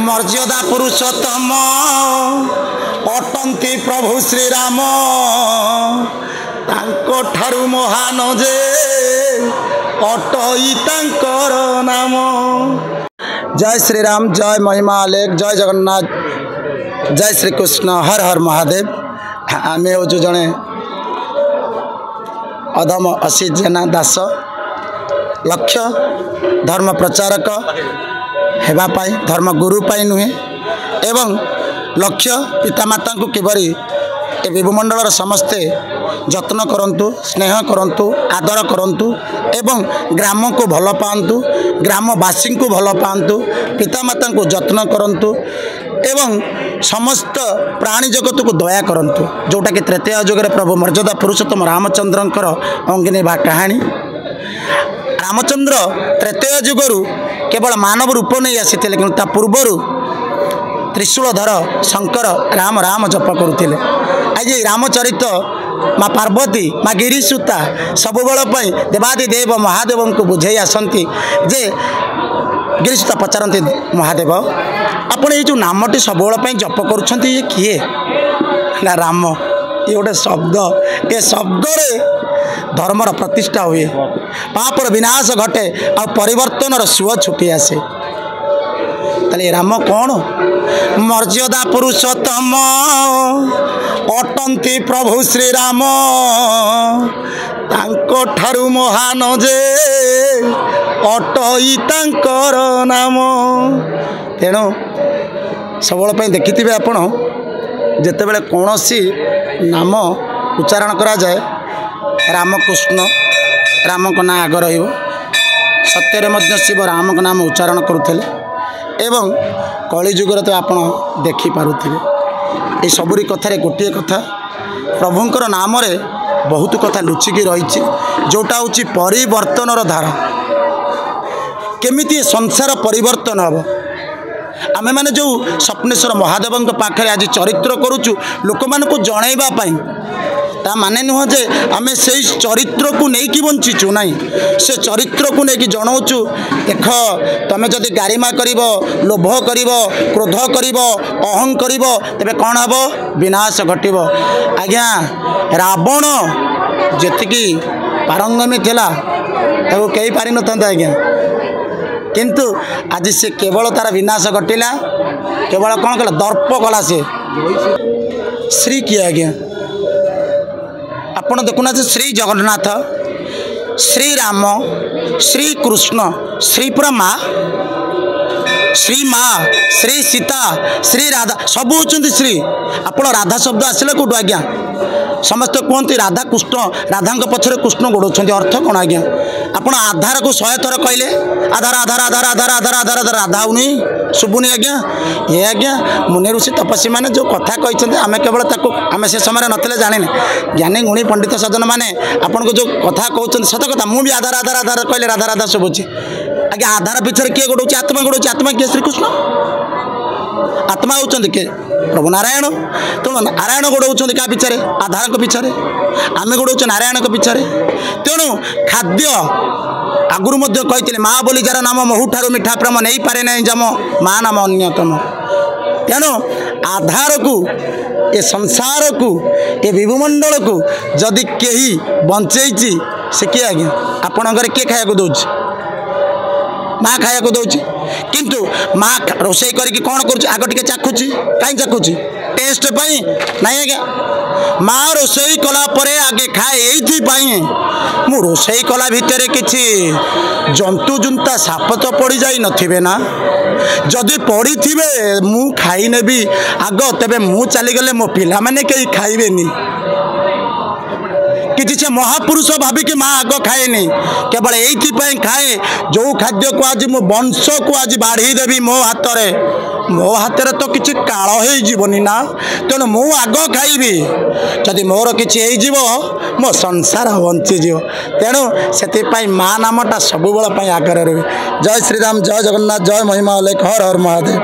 मर्यादा पुरुषोत्तम अटंती प्रभु श्रीराम तांको ठारू महान जे अटई तांकर नाम। जय श्री राम, जय महिमा आलेख, जय जगन्नाथ, जय श्री कृष्ण, हर हर महादेव। आम हूँ जड़े अधम असित जेना दास, लक्ष्य धर्म प्रचारक हेबापाई, धर्म गुरु पाई नुहे एवं लक्ष्य पितामाता को किबरी ए विभुमंडल समस्ते जत्न करंतु, स्नेह करंतु, आदर करंतु एवं ग्राम को भल पांतु, ग्रामवासी को भल पांतु, पितामाता को जत्न करंतु एवं समस्त प्राणी जगत को दया करंतु, जोटा कि तृतीय युग प्रभु मर्यादा पुरुषोत्तम रामचंद्रंकर अंगिनी बा कहानी। रामचंद्र तृतीय युगरु केवल मानव रूप नहीं आसीथिले, किंतु ता पूर्वरु त्रिशूलधर शंकर राम राम जप करुथिले। आज रामचरित माँ पार्वती, माँ गिरीसुता सब बेल देवादिदेव महादेव को बुझे आसती जे गिरीसुता पचारती, महादेव आपण ये जो नामटी सब बेल जप करुँच ये किए ना? राम ये गोटे शब्द, ये शब्द धर्मर प्रतिष्ठा हुए, पापर विनाश घटे आ परिवर्तन सुअ छुटी आसे। ताले राम कौन? मर्यादा पुरुषोत्तम अटंती प्रभु श्रीराम तांको ठारू महान जे अटई तांकर नाम। तेणु सबल देखिथिबे आपण जेतेबेले कौनसी नाम उच्चारण करा जाए, रामकृष्ण राम को ना आग रही सत्य मध्य शिव राम को नाम उच्चारण करुले एवं कलिजुगर तो आप देखिपे ये सबुरी कथार गोटे कथा प्रभुंकर नाम रे बहुत कथा लुचिकी रही, जोटा हूँ परिवर्तन धारा। केमिति संसार परिवर्तन हम आमे माने जो स्वप्नेश्वर महादेव पाखे आज चरित्र करुचु लोक मानक जनइबाई, ता माने नुह जे आमे से चरित्र को लेकिन बंचीचु ना, से चरित्र को लेकिन जनाऊँ देख तमें जदि गारिमा कर, लोभ कर, क्रोध कर, अहं कर, तेरे कौन हम? विनाश घटब। आज्ञा रावण जी पारंगमी थिला ताको कही पारि न था आज्ञा, किंतु आज से केवल तार विनाश घटिला, केवल कौन कला? दर्प कला। से श्री किए आज्ञा आपण देखुना, श्री जगन्नाथ, श्री राम, श्री कृष्ण, श्री पुरा माँ, श्री माँ, श्री सीता, श्री राधा सब होती श्री। आप राधा शब्द आसला कौटू आज्ञा? समस्ते कहते राधा कृष्ण, राधा पछरे कृष्ण गोड़ाउं, अर्थ कौन आज्ञा? आप आधार को 100 थर कहले आधार आधार आधार आधार आधार आधार आधार राधा आउनी शुभुनी आज्ञा? ये आज्ञा मुनि ऋषि तपस्वी मैंने जो कथा कहते आम केवल आम से समय नथिले जाने ज्ञानी गुणी पंडित सज्जन मैंने आपन को जो कथा कहते सत कथा मुझे आधार आधार आधार कहले राधा राधा शुभुची आज्ञा। आधार पिछले किए गोड़ाऊँ? आत्मा गोड़ाऊँ। आत्मा किए? श्रीकृष्ण। आत्मा होती किए? प्रभु नारायण। तेणु नारायण गोड़ाऊँ क्या पिछे? आधार को पिछे। आम गोड़ाऊँ नारायण को पिछे। तेणु खाद्य आगुरी कहते माँ बोली जार नाम महू ठारू मिठा प्रेम नहीं पारे नहीं जम माँ नाम अन्यतम। तेणु आधार को ए संसार को ए विभुमंडल को जदि कहीं बंचेची से किए आज्ञा? आपण घर किए खाया दौर? माँ खाया दौर, किंतु माँ रोषे करके कौन कर आग टे चाखुची? कहीं चाखुची? टेस्ट पाई नहीं आज्ञा। माँ रोषे कला आगे खाए ये मु रोषे कला भितर किसी जंतु जुंता साप तो पड़ जाई नथिबे ना? जदि पड़ी थे मु खाई नेबी आग, तेबे मु चलीगले मो पिला माने कहीं खाइबेनी। कि से महापुरुष भाविक माँ आग खाएनी, केवल ये खाए जो खाद्य को आज मो वंश को आज बाढ़ी देवी मो हाथ में तो किसी काल होनी ना। तेणु मु आग खाइबी, जदि मोर कि मो संसार बंचीज। तेणु से माँ नामटा सब बेल आगे रही। जय श्रीराम, जय जगन्नाथ, जय महिमा आलेख, हर हर महादेव।